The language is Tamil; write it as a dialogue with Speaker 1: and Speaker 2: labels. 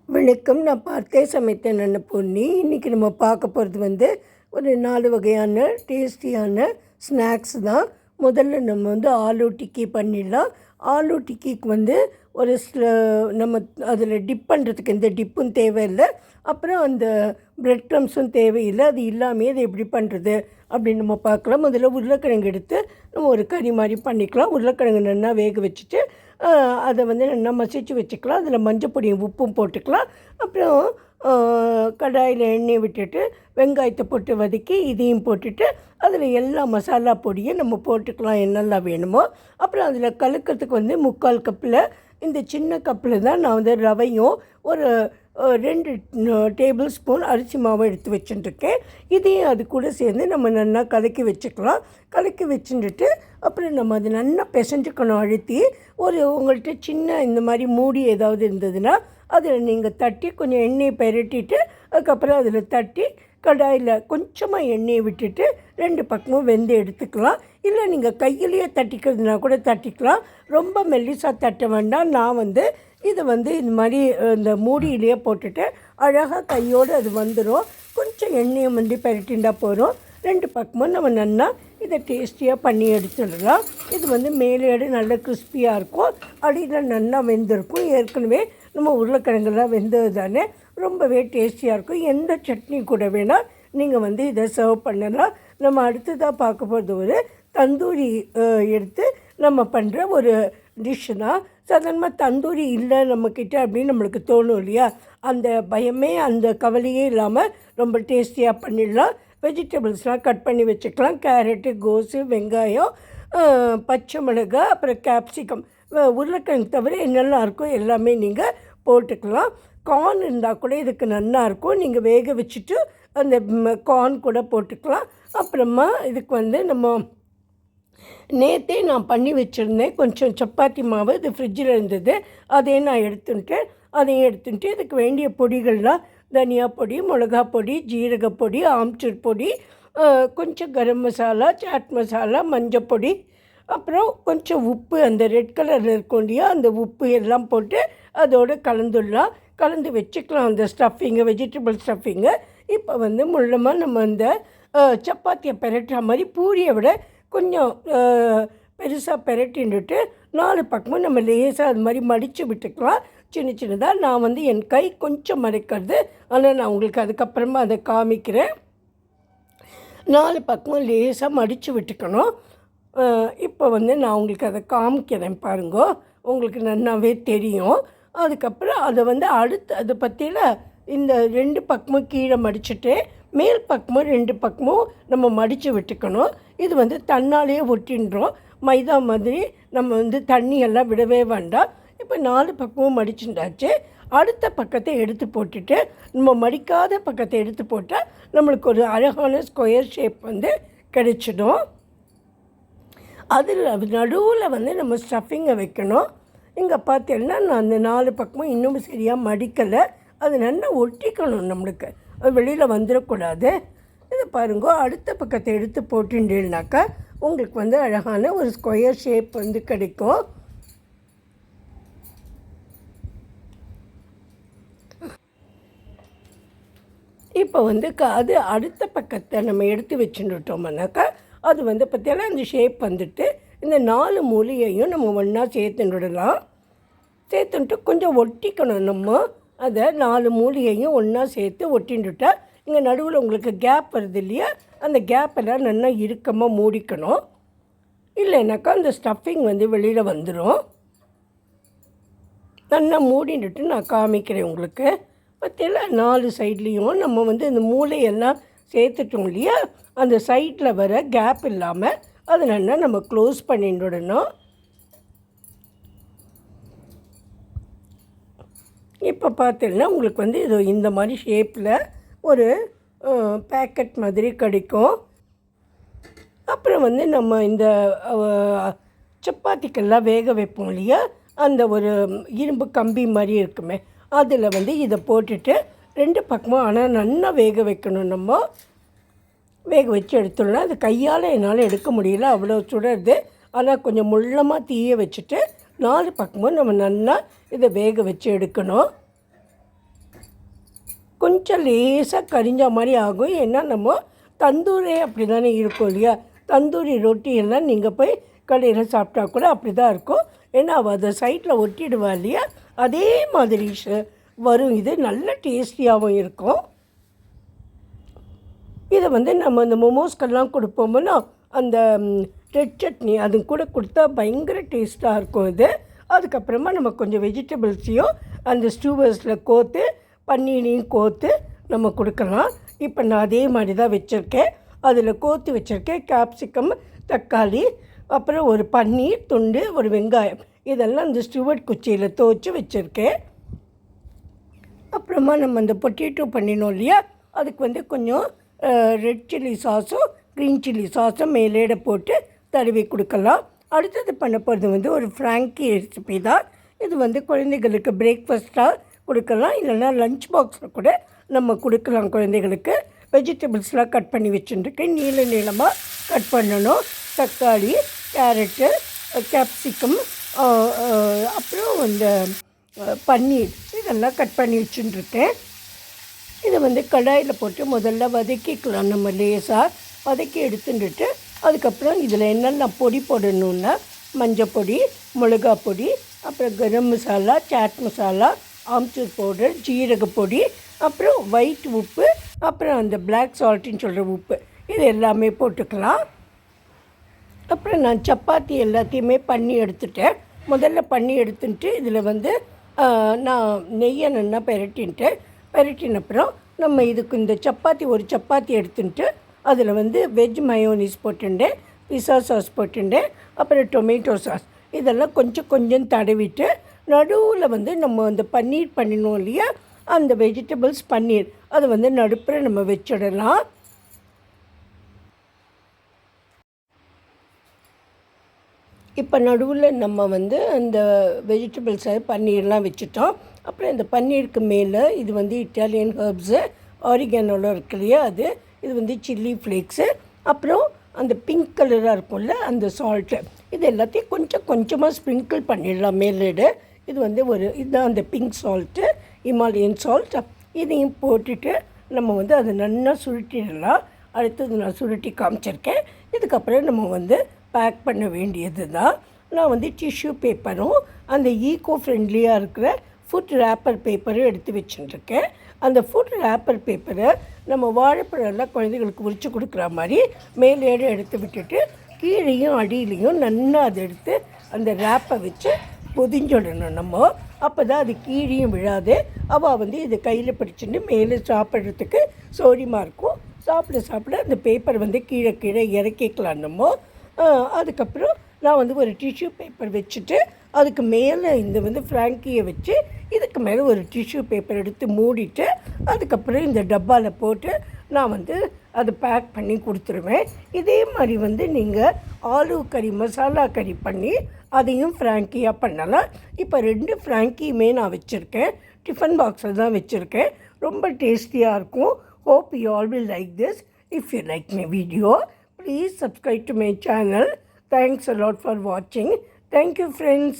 Speaker 1: வணக்கம். நான் பார்த்தே சமைத்தேன் பொன்னி. இன்றைக்கி நம்ம பார்க்க போகிறது ஒரு 4 வகையான டேஸ்டியான ஸ்நாக்ஸ் தான். முதல்ல நம்ம ஆலு டிக்கி பண்ணிடலாம். ஆலு டிக்கிக்கு ஒரு நம்ம அதில் டிப் பண்ணுறதுக்கு எந்த டிப்பும் தேவையில்லை. அப்புறம் அந்த ப்ரெட் க்ரம்ஸும் தேவையில்லை. அது இல்லாமல் அதை எப்படி பண்ணுறது அப்படின்னு நம்ம பார்க்கலாம். முதல்ல உருளைக்கிழங்கு எடுத்து நம்ம ஒரு கறி மாதிரி பண்ணிக்கலாம். உருளைக்கிழங்கு நல்லா வேக வச்சுட்டு அதை நல்லா மசிச்சு வச்சுக்கலாம். அதில் மஞ்சப்பொடியும் உப்பும் போட்டுக்கலாம். அப்புறம் கடாயில் எண்ணெய் விட்டுட்டு வெங்காயத்தை போட்டு வதக்கி இதையும் போட்டுட்டு அதில் எல்லா மசாலா பொடியும் நம்ம போட்டுக்கலாம் என்னெல்லாம் வேணுமோ. அப்புறம் அதில் கலக்கிறதுக்கு 3/4 கப்பில் இந்த சின்ன கப்பில் தான் நான் ரவையும் ஒரு 2 டேபிள் ஸ்பூன் அரிசி மாவை எடுத்து வச்சுட்டுருக்கேன். இதையும் அது கூட சேர்ந்து நம்ம நல்லா கலக்கி வச்சுக்கலாம். கலக்கி வச்சுட்டு அப்புறம் நம்ம அது நல்லா பிசைஞ்சுக்கணும். அழுத்தி உங்கள்கிட்ட சின்ன இந்த மாதிரி மூடி ஏதாவது இருந்ததுன்னா அதில் நீங்கள் தட்டி கொஞ்சம் எண்ணெயை பெரட்டிட்டு அதுக்கப்புறம் அதில் தட்டி கடாயில் கொஞ்சமாக எண்ணெயை விட்டுட்டு 2 பக்கமும் வெந்து எடுத்துக்கலாம். இல்லை நீங்கள் கையிலேயே தட்டிக்கிறதுனா கூட தட்டிக்கலாம். ரொம்ப மெல்லிசாக தட்ட வேண்டாம். நான் இதை இது மாதிரி இந்த மூடியிலேயே போட்டுட்டு அழகாக கையோடு அது வந்துடும். கொஞ்சம் எண்ணெயை பெரட்டிண்டா போகிறோம். 2 பக்கமும் நம்ம நல்லா இதை டேஸ்டியாக பண்ணி எடுத்துடலாம். இது மேலேடு நல்ல கிறிஸ்பியாக இருக்கும். அடியில் நல்லா வெந்திருக்கும். ஏற்கனவே நம்ம உருளைக்கிழங்குலாம் வெந்தது தானே, ரொம்பவே டேஸ்டியாக இருக்கும். எந்த சட்னி கூட வேணால் நீங்கள் இதை சர்வ் பண்ணலாம். நம்ம அடுத்ததாக பார்க்க போகிறது ஒரு தந்தூரி எடுத்து நம்ம பண்ணுற ஒரு டிஷ்ஷு தான். சாதாரணமாக தந்தூரி இல்லை நம்மக்கிட்ட அப்படின்னு நம்மளுக்கு தோணும் இல்லையா? அந்த பயமே அந்த கவலையே இல்லாமல் ரொம்ப டேஸ்டியாக பண்ணிடலாம். வெஜிடபிள்ஸ்லாம் கட் பண்ணி வச்சுக்கலாம். கேரட்டு, கோஸு, வெங்காயம், பச்சை மிளகாய், அப்புறம் கேப்சிகம், உருளைக்கிழங்கு தவிர என்னெல்லாம் இருக்கோ எல்லாமே நீங்கள் போட்டுக்கலாம். கார்ன் இருந்தால் கூட இதுக்கு நல்லாயிருக்கும். நீங்கள் வேக வச்சுட்டு அந்த கார்ன் கூட போட்டுக்கலாம். அப்புறமா இதுக்கு நம்ம நேற்றே நான் பண்ணி வச்சுருந்தேன் கொஞ்சம் சப்பாத்தி மாவு. இது ஃப்ரிட்ஜில் இருந்தது. அதையும் நான் எடுத்துட்டு இதுக்கு வேண்டிய பொடிகள்லாம் தனியா பொடி, மிளகா பொடி, ஜீரகப்பொடி, ஆம்ச்சூர் பொடி, கொஞ்சம் கரம் மசாலா, சாட் மசாலா, மஞ்சப்பொடி, அப்புறம் கொஞ்சம் உப்பு, அந்த ரெட் கலரில் இருக்கும் இல்லையா அந்த உப்பு எல்லாம் போட்டு அதோடு கலந்து வச்சுக்கலாம் அந்த ஸ்டஃபிங்கை, வெஜிடபிள் ஸ்டஃபிங்கை. இப்போ முள்ளமாக நம்ம அந்த சப்பாத்தியை பெரட்டுற மாதிரி பூரியை விட கொஞ்சம் பெருசாக பெரட்டின்னுட்டு 4 பக்கமும் நம்ம லேசாக அது மாதிரி மடித்து விட்டுக்கலாம். சின்னதாக நான் என் கை கொஞ்சம் மறைக்கிறது, ஆனால் நான் உங்களுக்கு அதுக்கப்புறமா அதை காமிக்கிறேன். 4 பக்கமும் லேசாக மடித்து விட்டுக்கணும். இப்போ நான் உங்களுக்கு அதை காமிக்கிறேன் பாருங்க, உங்களுக்கு நல்லாவே தெரியும். அதுக்கப்புறம் அதை அதை பற்றியில் இந்த 2 பக்கமும் கீழே மடிச்சுட்டு மேல் பக்கமும் 2 பக்கமும் நம்ம மடித்து விட்டுக்கணும். இது தன்னாலே ஒட்டின்றோம். மைதா மாதிரி நம்ம தண்ணியெல்லாம் விடவே வேண்டாம். இப்போ 4 பக்கமும் மடிச்சுட்டாச்சு. அடுத்த பக்கத்தை எடுத்து போட்டுட்டு நம்ம மடிக்காத பக்கத்தை எடுத்து போட்டால் நம்மளுக்கு ஒரு அழகான ஸ்கொயர் ஷேப் கிடைச்சிடும். அதில் நடுவில் நம்ம ஸ்டஃபிங்கை வைக்கணும். இங்கே பார்த்தீங்கன்னா நான் அந்த 4 பக்கமும் இன்னும் சரியாக மடிக்கலை. அது நல்லா ஒட்டிக்கணும். நம்மளுக்கு அது வெளியில் வந்துடக்கூடாது. இது பாருங்க, அடுத்த பக்கத்தை எடுத்து போட்டுட்டேன்னாக்கா உங்களுக்கு அழகான ஒரு ஸ்கொயர் ஷேப் கிடைக்கும். இப்போ அது அடுத்த பக்கத்தை நம்ம எடுத்து வச்சுட்டோம்னாக்கா அது பார்த்தீங்கன்னா அந்த ஷேப் இந்த 4 மூலையையும் நம்ம ஒன்றா சேர்த்துடலாம். சேர்த்துட்டு கொஞ்சம் ஒட்டிக்கணும். நம்ம அதை 4 மூலையையும் ஒன்றா சேர்த்து ஒட்டின்னுட்டா இங்கே நடுவில் உங்களுக்கு கேப் வருது இல்லையா, அந்த கேப்பெல்லாம் நல்லா இறுக்கமாக மூடிக்கணும். இல்லைனாக்கா அந்த ஸ்டஃபிங் வெளியில் வந்துடும். நல்லா மூடின்னுட்டு நான் காமிக்கிறேன் உங்களுக்கு. பார்த்தீங்களா 4 சைட்லேயும் நம்ம இந்த மூளையெல்லாம் சேர்த்துட்டோம் இல்லையா, அந்த சைடில் வர கேப் இல்லாமல் அதை நல்லா நம்ம க்ளோஸ் பண்ணிடணும். இப்போ பார்த்தீங்கன்னா உங்களுக்கு இது இந்த மாதிரி ஷேப்பில் ஒரு பேக்கெட் மாதிரி கிடைக்கும். அப்புறம் நம்ம இந்த சப்பாத்திக்கெல்லாம் வேக வைப்போம் இல்லையா, அந்த ஒரு இரும்பு கம்பி மாதிரி இருக்குமே, அதில் இதை போட்டுட்டு 2 பக்கமும் ஆனால் நல்லா வேக வைக்கணும். நம்ம வேக வச்சு எடுத்துடலாம். அது கையால் என்னால் எடுக்க முடியல, அவ்வளோ சுடுறது. ஆனால் கொஞ்சம் முள்ளமாக தீய வச்சுட்டு 4 பக்கமும் நம்ம நல்லா இதை வேக வச்சு எடுக்கணும். கொஞ்சம் லேசாக கரிஞ்ச மாதிரி ஆகும். ஏன்னா நம்ம தந்தூரே அப்படி தானே இருக்கும் இல்லையா. தந்தூரி ரொட்டி எல்லாம் நீங்கள் போய் கடையில் சாப்பிட்டா கூட அப்படி தான் இருக்கும். ஏன்னா அவள் அதை சைட்டில் ஒட்டிடுவா இல்லையா, அதே மாதிரி வரும். இது நல்ல டேஸ்டியாகவும் இருக்கும். இதை வந்து நம்ம இந்த மோமோஸ்க்கெல்லாம் கொடுப்போம்னா அந்த ரெட் சட்னி அது கூட கொடுத்தா பயங்கர டேஸ்ட்டாக இருக்கும் இது. அதுக்கப்புறமா நம்ம கொஞ்சம் வெஜிடபிள்ஸையும் அந்த ஸ்டூவர்ஸில் கோர்த்து பன்னீரையும் கோர்த்து நம்ம கொடுக்கலாம். இப்போ நான் அதே மாதிரி தான் வச்சுருக்கேன். அதில் கோர்த்து வச்சுருக்கேன் கேப்சிகம், தக்காளி, அப்புறம் ஒரு பன்னீர் துண்டு, ஒரு வெங்காயம், இதெல்லாம் அந்த ஸ்டூவர்ட் குச்சியில் துவச்சி வச்சுருக்கேன். அப்புறமா நம்ம அந்த பொட்டேட்டோ பண்ணினோம் இல்லையா, அதுக்கு வந்து கொஞ்சம் ரெட் சில்லி சாஸும் க்ரீன் சில்லி சாஸும் மேலேட போட்டு தடவி கொடுக்கலாம். அடுத்தது பண்ண போகிறது வந்து ஒரு ஃப்ராங்கி ரெசிபி தான். இது வந்து குழந்தைகளுக்கு பிரேக்ஃபாஸ்ட்டாக கொடுக்கலாம், இல்லைன்னா லஞ்ச் பாக்ஸில் கூட நம்ம கொடுக்கலாம் குழந்தைகளுக்கு. வெஜிடபிள்ஸ்லாம் கட் பண்ணி வச்சுட்டுருக்கேன். நீளமாக கட் பண்ணணும். தக்காளி, கேரட்டு, கேப்சிகம், அப்புறம் இந்த பன்னீர் இதெல்லாம் கட் பண்ணி வச்சுட்டுருக்கேன். இதை வந்து கடாயில் போட்டு முதல்ல வதக்கிக்கலாம். நம்ம லேசாக வதக்கி எடுத்துட்டு அதுக்கப்புறம் இதில் என்னென்ன பொடி போடணுன்னா மஞ்சள் பொடி, மிளகா பொடி, அப்புறம் கரம் மசாலா, சாட் மசாலா, ஆம்ச்சூர் பவுடர், ஜீரக பொடி, அப்புறம் ஒயிட் உப்பு, அப்புறம் அந்த பிளாக் சால்ட்டுன்னு சொல்கிற உப்பு, இது எல்லாமே போட்டுக்கலாம். அப்புறம் நான் சப்பாத்தி எல்லாத்தையுமே பண்ணி எடுத்துட்டேன். முதல்ல பண்ணி எடுத்துட்டு இதில் வந்து நான் நெய்யை நல்லா பெரட்டின அப்புறம் நம்ம இதுக்கு இந்த சப்பாத்தி ஒரு சப்பாத்தி எடுத்துட்டு அதில் வந்து வெஜ் மயோனிஸ் போட்டுட்டேன், பிஸா சாஸ் போட்டுட்டேன், அப்புறம் டொமேட்டோ சாஸ் இதெல்லாம் கொஞ்சம் தடவிட்டு நடுவில் வந்து நம்ம அந்த பன்னீர் பண்ணினோம் இல்லையா, அந்த வெஜிடபிள்ஸ் பன்னீர் அதை வந்து நடுப்புற நம்ம வச்சிடலாம். இப்போ நடுவில் நம்ம வந்து அந்த வெஜிடபிள்ஸை பன்னீர்லாம் வச்சுட்டோம். அப்புறம் இந்த பன்னீருக்கு மேலே இது வந்து இட்டாலியன் ஹர்ப்ஸு ஆரிகானோலாம் இருக்கு இல்லையா, இது வந்து சில்லி ஃப்ளேக்ஸு, அப்புறம் அந்த பிங்க் கலராக இருக்கும்ல அந்த சால்ட்டு, இது எல்லாத்தையும் கொஞ்சமாக ஸ்ப்ரிங்கிள் பண்ணிடலாம் மேலேடு. இது வந்து இதுதான் அந்த பிங்க் சால்ட்டு, இமாலயன் சால்ட். இதையும் போட்டுட்டு நம்ம வந்து அதை நல்லா சுருட்டிடலாம். அடுத்தது நான் சுருட்டி காமிச்சிருக்கேன். இதுக்கப்புறம் நம்ம வந்து பேக் பண்ண வேண்டியது தான். நான் வந்து டிஷ்யூ பேப்பரும் அந்த ஈகோ ஃப்ரெண்ட்லியாக இருக்கிற ஃபுட் ரேப்பர் பேப்பரும் எடுத்து வச்சுட்டுருக்கேன். அந்த ஃபுட் ரேப்பர் பேப்பரை நம்ம வாழைப்பழம்லாம் குழந்தைகளுக்கு உரிச்சு கொடுக்குற மாதிரி மேலேடு எடுத்து விட்டுட்டு கீழேயும் அடியிலையும் நல்லா அதை எடுத்து அந்த ரேப்பை வச்சு பொதிஞ்சிடணும் நம்ம. அப்போ தான் அது கீழேயும் விழாது. அவள் வந்து இதை கையில் பிடிச்சிட்டு மேலே சாப்பிட்றதுக்கு சௌரியமாக இருக்கும். சாப்பிட அந்த பேப்பர் வந்து கீழே இறக்கிக்கலாம் நம்ம. அதுக்கப்புறம் நான் வந்து ஒரு டிஷ்யூ பேப்பர் வச்சுட்டு அதுக்கு மேலே இந்த வந்து ஃப்ராங்கியை வச்சு இதுக்கு மேலே ஒரு டிஷ்யூ பேப்பர் எடுத்து மூடிட்டு அதுக்கப்புறம் இந்த டப்பாவில் போட்டு நான் வந்து அதை பேக் பண்ணி கொடுத்துருவேன். இதே மாதிரி வந்து நீங்கள் ஆலு கறி, மசாலா கறி பண்ணி அதையும் ஃப்ராங்கியாக பண்ணலாம். இப்போ 2 ஃப்ராங்கியுமே நான் வச்சுருக்கேன். டிஃபன் பாக்ஸில் தான் வச்சுருக்கேன். ரொம்ப டேஸ்டியாக இருக்கும். Hope you all will like this. If you like my video, please subscribe to my channel. Thanks a lot for watching. Thank you, friends.